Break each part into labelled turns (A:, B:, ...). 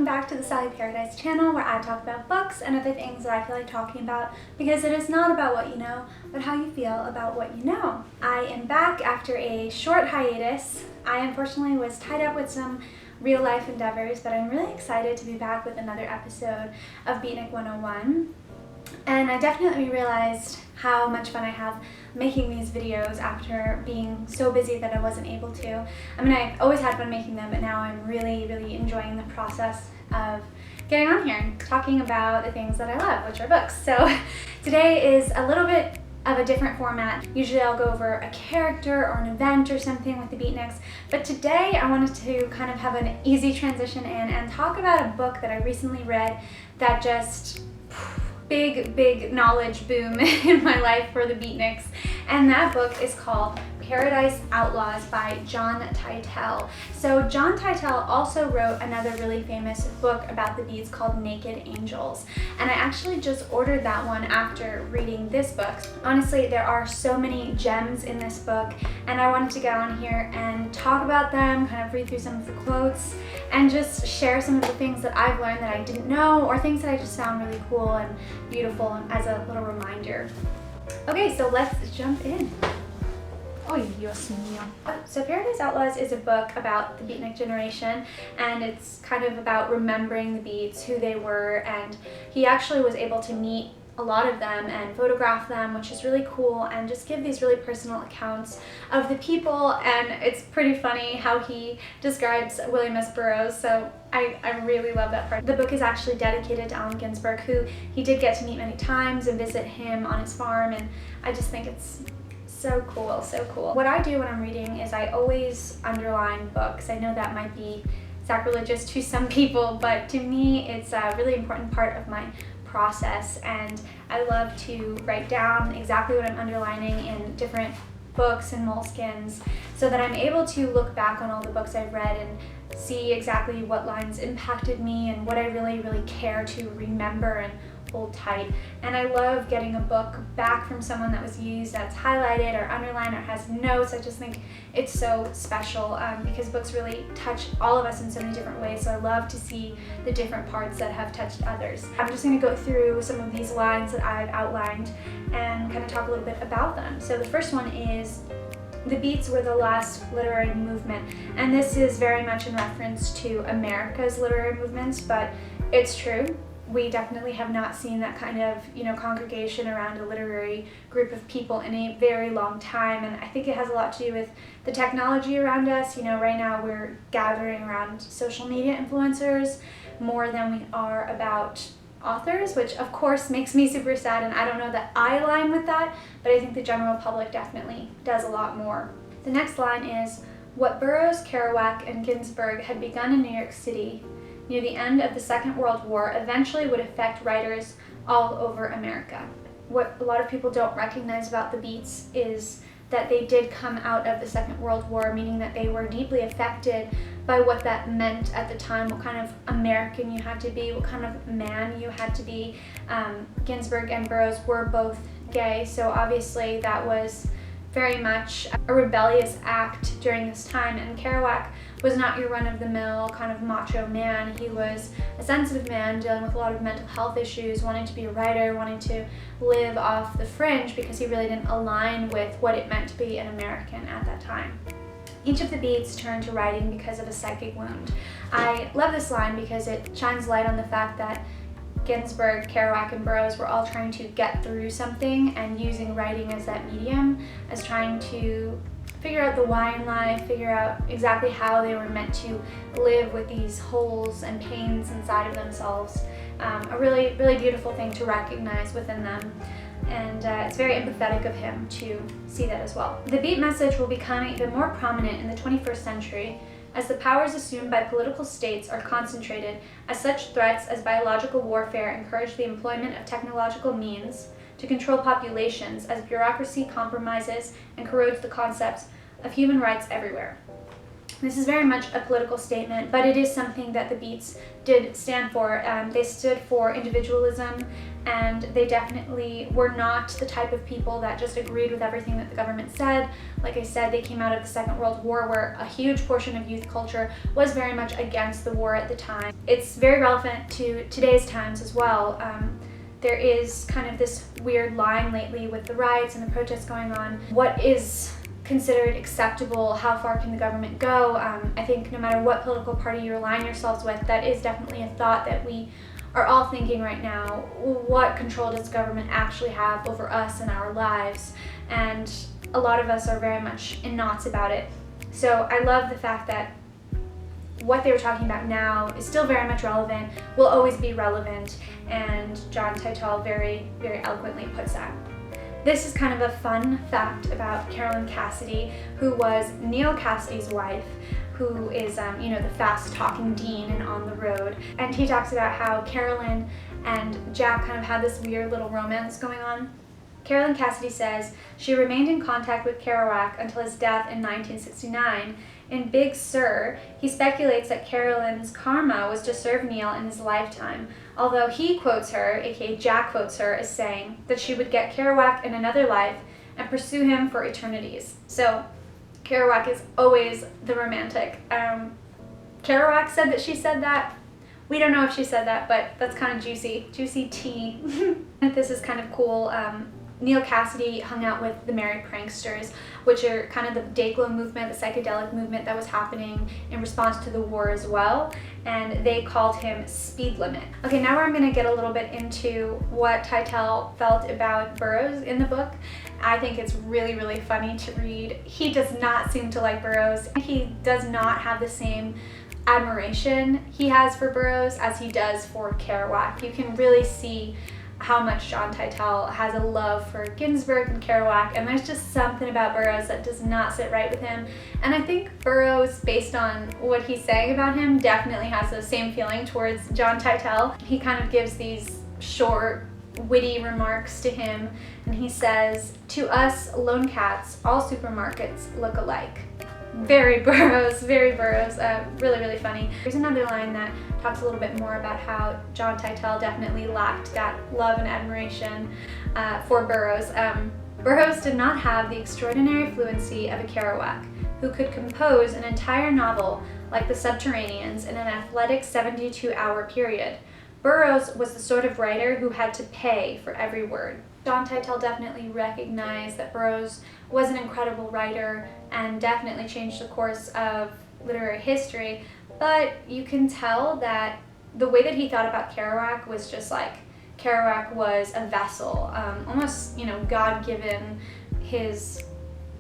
A: back to the Sally Paradise channel, where I talk about books and other things that I feel like talking about, because it is not about what you know, but how you feel about what you know. I am back after a short hiatus. I unfortunately was tied up with some real life endeavors, but I'm really excited to be back with another episode of Beatnik 101. And I definitely realized how much fun I have making these videos after being so busy that I wasn't able to. I mean, I've always had fun making them, but now I'm really enjoying the process of getting on here and talking about the things that I love, which are books. So today is a little bit of a different format. Usually I'll go over a character or an event or something with the Beatniks, but today I wanted to kind of have an easy transition in and talk about a book that I recently read that just big knowledge boom in my life for the Beatniks, and that book is called Paradise Outlaws by John Titel. So John Titel also wrote another really famous book about the Beats called Naked Angels, and I actually just ordered that one after reading this book. Honestly, there are so many gems in this book, and I wanted to get on here and talk about them, kind of read through some of the quotes, and just share some of the things that I've learned that I didn't know, or things that I just found really cool and beautiful as a little reminder. Okay, so let's jump in.
B: Oh, Dios mío.
A: So Paradise Outlaws is a book about the Beatnik generation, and it's kind of about remembering the Beats, who they were, and he actually was able to meet a lot of them and photograph them, which is really cool, and just give these really personal accounts of the people. And it's pretty funny how he describes William S. Burroughs, so I really love that part. The book is actually dedicated to Allen Ginsberg, who he did get to meet many times and visit him on his farm, and I just think it's so cool, so cool. What I do when I'm reading is I always underline books. I know that might be sacrilegious to some people, but to me it's a really important part of my process, and I love to write down exactly what I'm underlining in different books and moleskins so that I'm able to look back on all the books I've read and see exactly what lines impacted me and what I really care to remember and hold tight. And I love getting a book back from someone that was used, that's highlighted or underlined or has notes. I just think it's so special because books really touch all of us in so many different ways, so I love to see the different parts that have touched others. I'm just going to go through some of these lines that I've outlined and kind of talk a little bit about them. So the first one is, the Beats were the last literary movement, and this is very much in reference to America's literary movements, but it's true. We definitely have not seen that kind of, congregation around a literary group of people in a very long time, and I think it has a lot to do with the technology around us. Right now we're gathering around social media influencers more than we are about authors, which of course makes me super sad, and I don't know that I align with that, but I think the general public definitely does a lot more. The next line is, what Burroughs, Kerouac, and Ginsberg had begun in New York City near the end of the Second World War eventually would affect writers all over America. What a lot of people don't recognize about the Beats is that they did come out of the Second World War, meaning that they were deeply affected by what that meant at the time, what kind of American you had to be, what kind of man you had to be. Ginsberg and Burroughs were both gay, so obviously that was very much a rebellious act during this time, and Kerouac was not your run-of-the-mill kind of macho man. He was a sensitive man dealing with a lot of mental health issues, wanting to be a writer, wanting to live off the fringe because he really didn't align with what it meant to be an American at that time. Each of the Beats turned to writing because of a psychic wound. I love this line because it shines light on the fact that Ginsberg, Kerouac, and Burroughs were all trying to get through something and using writing as that medium, as trying to figure out the why in life, figure out exactly how they were meant to live with these holes and pains inside of themselves. A really beautiful thing to recognize within them, and it's very empathetic of him to see that as well. The Beat message will become even more prominent in the 21st century as the powers assumed by political states are concentrated, as such threats as biological warfare encourage the employment of technological means to control populations, as bureaucracy compromises and corrodes the concepts of human rights everywhere. This is very much a political statement, but it is something that the Beats did stand for. They stood for individualism, and they definitely were not the type of people that just agreed with everything that the government said. Like I said, they came out of the Second World War, where a huge portion of youth culture was very much against the war at the time. It's very relevant to today's times as well. There is kind of this weird line lately with the riots and the protests going on. What is considered acceptable? How far can the government go? I think no matter what political party you align yourselves with, that is definitely a thought that we are all thinking right now. What control does government actually have over us and our lives? And a lot of us are very much in knots about it. So I love the fact that what they were talking about now is still very much relevant, will always be relevant, and John Teitel very, very eloquently puts that. This is kind of a fun fact about Carolyn Cassidy, who was Neil Cassidy's wife, who is, the fast-talking dean and on the road. And he talks about how Carolyn and Jack kind of had this weird little romance going on. Carolyn Cassidy says she remained in contact with Kerouac until his death in 1969. In Big Sur, he speculates that Carolyn's karma was to serve Neil in his lifetime, although he quotes her, aka Jack quotes her, as saying that she would get Kerouac in another life and pursue him for eternities. So Kerouac is always the romantic. Kerouac said that she said that. We don't know if she said that, but that's kind of juicy tea. This is kind of cool. Neil Cassidy hung out with the Merry Pranksters, which are kind of the Dayglow movement, the psychedelic movement that was happening in response to the war as well, and they called him Speed Limit. Okay, now I'm going to get a little bit into what Teitel felt about Burroughs in the book. I think it's really, really funny to read. He does not seem to like Burroughs. He does not have the same admiration he has for Burroughs as he does for Kerouac. You can really see how much John Teitel has a love for Ginsberg and Kerouac, and there's just something about Burroughs that does not sit right with him. And I think Burroughs, based on what he's saying about him, definitely has the same feeling towards John Teitel. He kind of gives these short, witty remarks to him, and he says, "To us lone cats, all supermarkets look alike." Very Burroughs, really, really funny. There's another line that talks a little bit more about how John Teitel definitely lacked that love and admiration for Burroughs. Burroughs did not have the extraordinary fluency of a Kerouac, who could compose an entire novel like The Subterraneans in an athletic 72-hour period. Burroughs was the sort of writer who had to pay for every word. John Teitel definitely recognized that Burroughs was an incredible writer and definitely changed the course of literary history, but you can tell that the way that he thought about Kerouac was just like Kerouac was a vessel, almost, God-given, his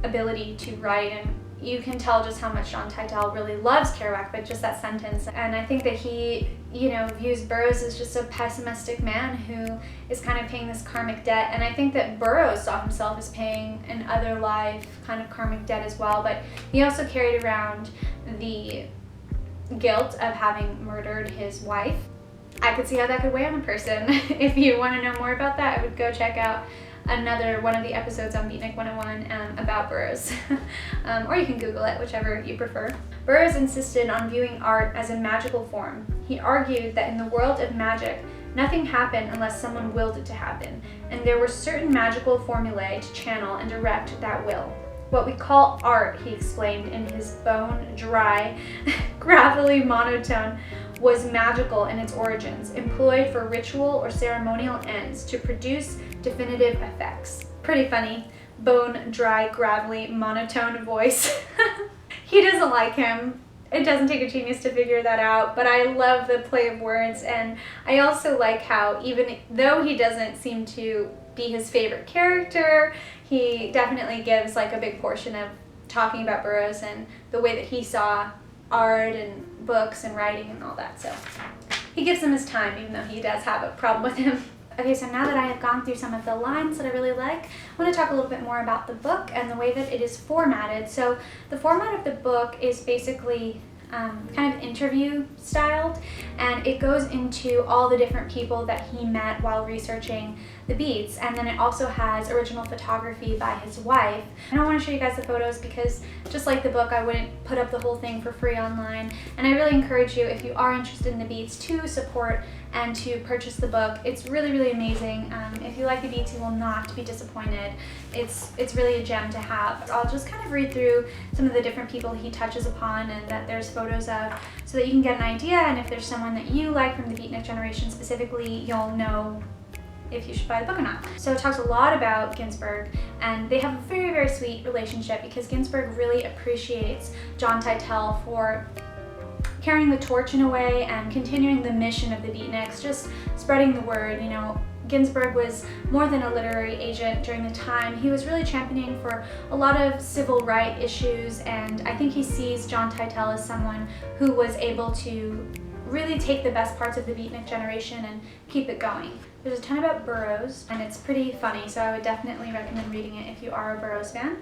A: ability to write, and you can tell just how much John Teitel really loves Kerouac, but just that sentence. And I think that he, views Burroughs as just a pessimistic man who is kind of paying this karmic debt. And I think that Burroughs saw himself as paying an other life kind of karmic debt as well, but he also carried around the guilt of having murdered his wife. I could see how that could weigh on a person. If you want to know more about that, I would go check out another one of the episodes on Beatnik 101 about Burroughs. Or you can Google it, whichever you prefer. Burroughs insisted on viewing art as a magical form. He argued that in the world of magic, nothing happened unless someone willed it to happen, and there were certain magical formulae to channel and direct that will. What we call art, he explained in his bone-dry, gravelly monotone, was magical in its origins, employed for ritual or ceremonial ends to produce definitive effects. Pretty funny. Bone, dry, gravelly, monotone voice. He doesn't like him. It doesn't take a genius to figure that out, but I love the play of words, and I also like how even though he doesn't seem to be his favorite character, he definitely gives like a big portion of talking about Burroughs and the way that he saw art and books and writing and all that. So he gives him his time, even though he does have a problem with him. Okay, so now that I have gone through some of the lines that I really like, I want to talk a little bit more about the book and the way that it is formatted. So the format of the book is basically kind of interview styled, and it goes into all the different people that he met while researching the beats, and then it also has original photography by his wife. And I want to show you guys the photos because just like the book, I wouldn't put up the whole thing for free online, and I really encourage you, if you are interested in the beats, to support and to purchase the book. It's really, really amazing. If you like the beats, you will not be disappointed. It's really a gem to have. I'll just kind of read through some of the different people he touches upon and that there's photos of, so that you can get an idea, and if there's someone that you like from the beatnik generation specifically, you'll know if you should buy the book or not. So it talks a lot about Ginsberg, and they have a very, very sweet relationship because Ginsberg really appreciates John Teitel for carrying the torch in a way and continuing the mission of the beatniks, just spreading the word. You know, Ginsberg was more than a literary agent during the time. He was really championing for a lot of civil rights issues, and I think he sees John Teitel as someone who was able to really take the best parts of the beatnik generation and keep it going. There's a ton about Burroughs, and it's pretty funny, so I would definitely recommend reading it if you are a Burroughs fan.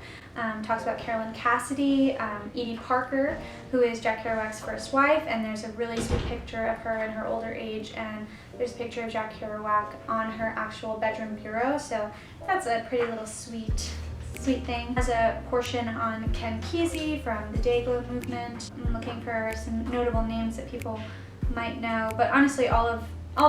A: Talks about Carolyn Cassidy, Edie Parker, who is Jack Kerouac's first wife, and there's a really sweet picture of her in her older age, and there's a picture of Jack Kerouac on her actual bedroom bureau, so that's a pretty little sweet thing. There's a portion on Ken Kesey from the Dayglow movement. I'm looking for some notable names that people might know, but honestly all of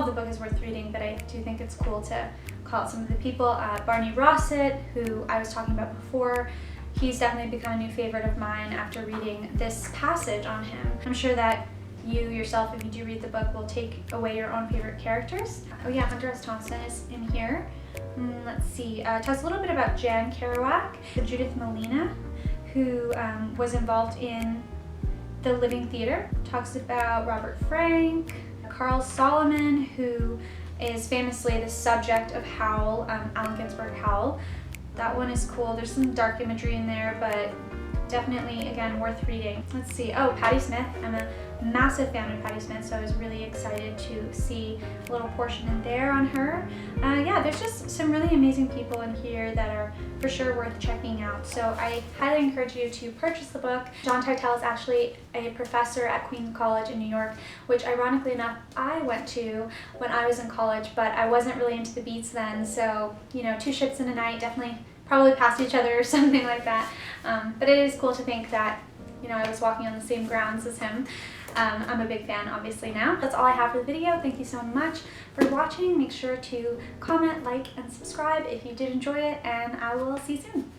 A: the book is worth reading, but I do think it's cool to call out some of the people. Barney Rossett, who I was talking about before, he's definitely become a new favorite of mine after reading this passage on him. I'm sure that you yourself, if you do read the book, will take away your own favorite characters. Oh yeah, Hunter S. Thompson is in here. Let's see, talks a little bit about Jan Kerouac, Judith Malina, who was involved in the Living Theater. Talks about Robert Frank, Carl Solomon, who is famously the subject of Howl, Allen Ginsberg Howl. That one is cool. There's some dark imagery in there, but definitely, again, worth reading. Let's see, oh, Patti Smith. I'm a massive fan of Patti Smith, so I was really excited to see a little portion in there on her. Yeah, there's just some really amazing people in here that are for sure worth checking out. So I highly encourage you to purchase the book. John Teitel is actually a professor at Queens College in New York, which ironically enough, I went to when I was in college, but I wasn't really into the beats then. So, you know, two ships in a night, definitely probably past each other or something like that. But it is cool to think that, you know, I was walking on the same grounds as him. I'm a big fan, obviously, now. That's all I have for the video. Thank you so much for watching. Make sure to comment, like, and subscribe if you did enjoy it, and I will see you soon.